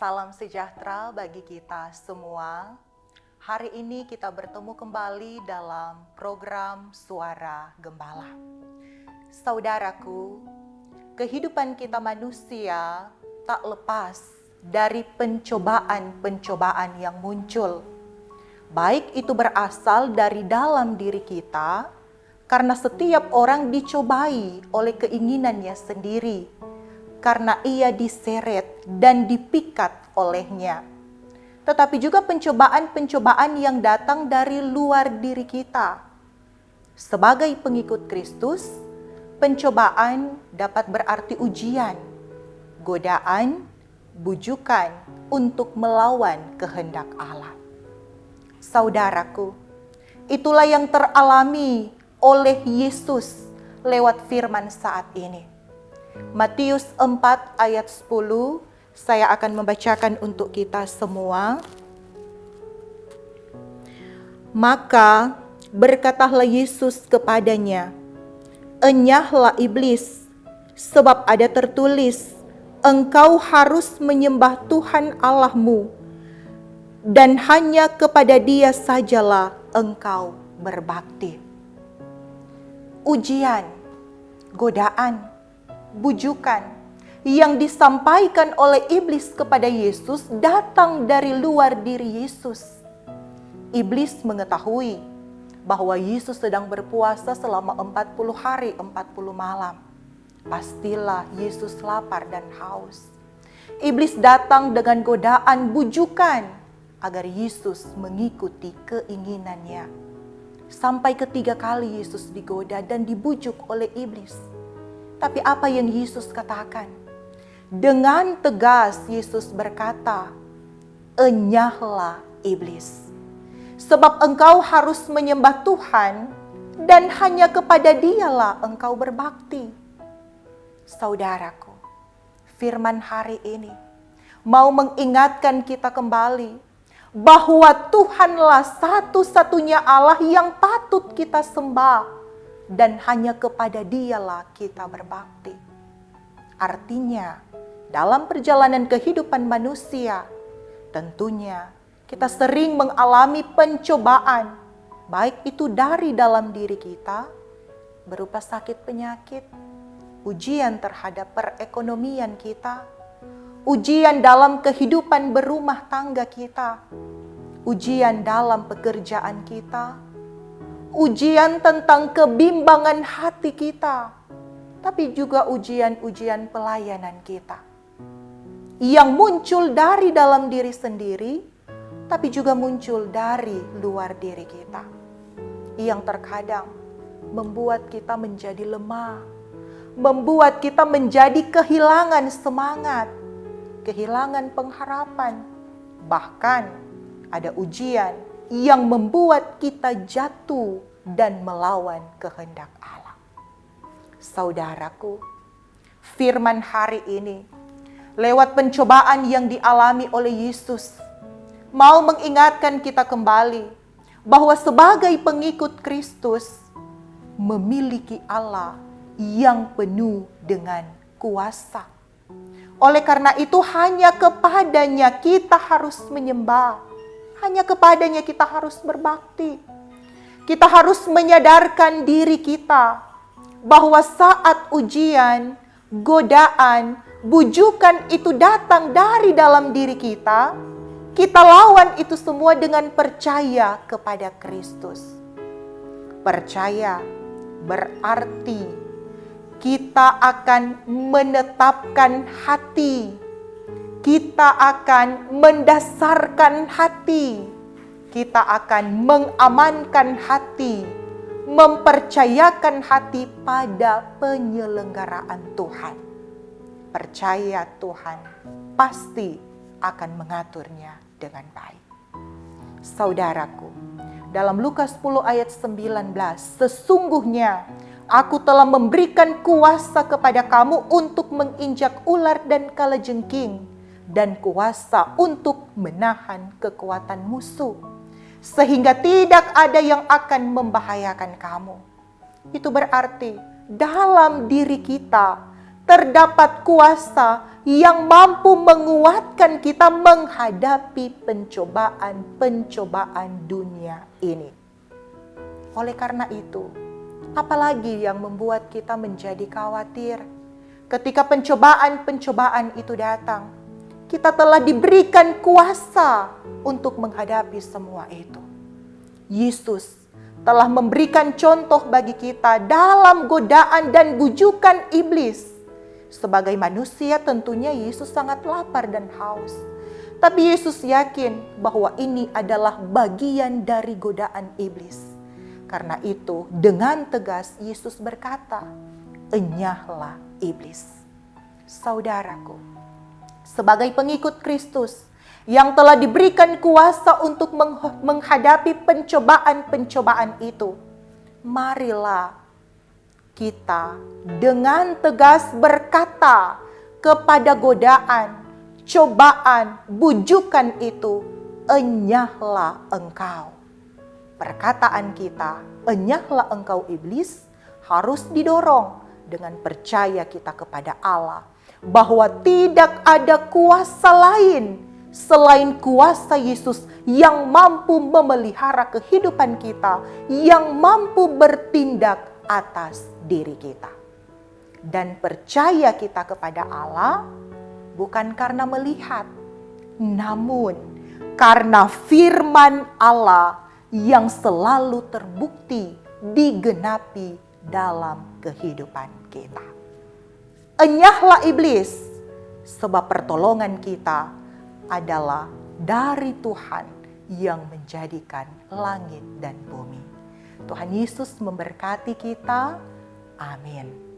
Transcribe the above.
Salam sejahtera bagi kita semua. Hari ini kita bertemu kembali dalam program Suara Gembala. Saudaraku, kehidupan kita manusia tak lepas dari pencobaan-pencobaan yang muncul. Baik itu berasal dari dalam diri kita, karena setiap orang dicobai oleh keinginannya sendiri, karena ia diseret dan dipikat olehnya. Tetapi juga pencobaan-pencobaan yang datang dari luar diri kita. Sebagai pengikut Kristus, pencobaan dapat berarti ujian, godaan, bujukan untuk melawan kehendak Allah. Saudaraku, itulah yang teralami oleh Yesus lewat firman saat ini. Matius 4 ayat 10, saya akan membacakan untuk kita semua. Maka berkatalah Yesus kepadanya, "Enyahlah iblis, sebab ada tertulis, engkau harus menyembah Tuhan Allahmu, dan hanya kepada Dia sajalah engkau berbakti." Ujian, godaan, bujukan yang disampaikan oleh iblis kepada Yesus datang dari luar diri Yesus. Iblis mengetahui bahwa Yesus sedang berpuasa selama 40 hari 40 malam. Pastilah Yesus lapar dan haus. Iblis datang dengan godaan bujukan agar Yesus mengikuti keinginannya. Sampai ketiga kali Yesus digoda dan dibujuk oleh iblis. Tapi apa yang Yesus katakan? Dengan tegas Yesus berkata, "Enyahlah iblis, sebab engkau harus menyembah Tuhan dan hanya kepada Dialah engkau berbakti." Saudaraku, firman hari ini mau mengingatkan kita kembali bahwa Tuhanlah satu-satunya Allah yang patut kita sembah dan hanya kepada Dialah kita berbakti. Artinya, dalam perjalanan kehidupan manusia, tentunya kita sering mengalami pencobaan, baik itu dari dalam diri kita, berupa sakit penyakit, ujian terhadap perekonomian kita, ujian dalam kehidupan berumah tangga kita, ujian dalam pekerjaan kita, ujian tentang kebimbangan hati kita, tapi juga ujian-ujian pelayanan kita yang muncul dari dalam diri sendiri, tapi juga muncul dari luar diri kita, yang terkadang membuat kita menjadi lemah, membuat kita menjadi kehilangan semangat, kehilangan pengharapan, bahkan ada ujian yang membuat kita jatuh dan melawan kehendak Allah. Saudaraku, firman hari ini lewat pencobaan yang dialami oleh Yesus mau mengingatkan kita kembali bahwa sebagai pengikut Kristus memiliki Allah yang penuh dengan kuasa. Oleh karena itu hanya kepadanya kita harus menyembah. Hanya kepadanya kita harus berbakti. Kita harus menyadarkan diri kita bahwa saat ujian, godaan, bujukan itu datang dari dalam diri kita, kita lawan itu semua dengan percaya kepada Kristus. Percaya berarti kita akan menetapkan hati, kita akan mendasarkan hati, kita akan mengamankan hati, mempercayakan hati pada penyelenggaraan Tuhan. Percaya Tuhan pasti akan mengaturnya dengan baik. Saudaraku, dalam Lukas 10 ayat 19, "Sesungguhnya Aku telah memberikan kuasa kepada kamu untuk menginjak ular dan kalajengking, dan kuasa untuk menahan kekuatan musuh, sehingga tidak ada yang akan membahayakan kamu." Itu berarti dalam diri kita terdapat kuasa yang mampu menguatkan kita menghadapi pencobaan-pencobaan dunia ini. Oleh karena itu, apalagi yang membuat kita menjadi khawatir? Ketika pencobaan-pencobaan itu datang, kita telah diberikan kuasa untuk menghadapi semua itu. Yesus telah memberikan contoh bagi kita dalam godaan dan bujukan iblis. Sebagai manusia tentunya Yesus sangat lapar dan haus. Tapi Yesus yakin bahwa ini adalah bagian dari godaan iblis. Karena itu dengan tegas Yesus berkata, "Enyahlah iblis." Saudaraku, sebagai pengikut Kristus yang telah diberikan kuasa untuk menghadapi pencobaan-pencobaan itu, marilah kita dengan tegas berkata kepada godaan, cobaan, bujukan itu, "Enyahlah engkau." Perkataan kita, "Enyahlah engkau iblis," harus didorong dengan percaya kita kepada Allah, bahwa tidak ada kuasa lain selain kuasa Yesus yang mampu memelihara kehidupan kita, yang mampu bertindak atas diri kita. Dan percaya kita kepada Allah bukan karena melihat, namun karena firman Allah yang selalu terbukti digenapi dalam kehidupan kita. Enyahlah iblis, sebab pertolongan kita adalah dari Tuhan yang menjadikan langit dan bumi. Tuhan Yesus memberkati kita. Amin.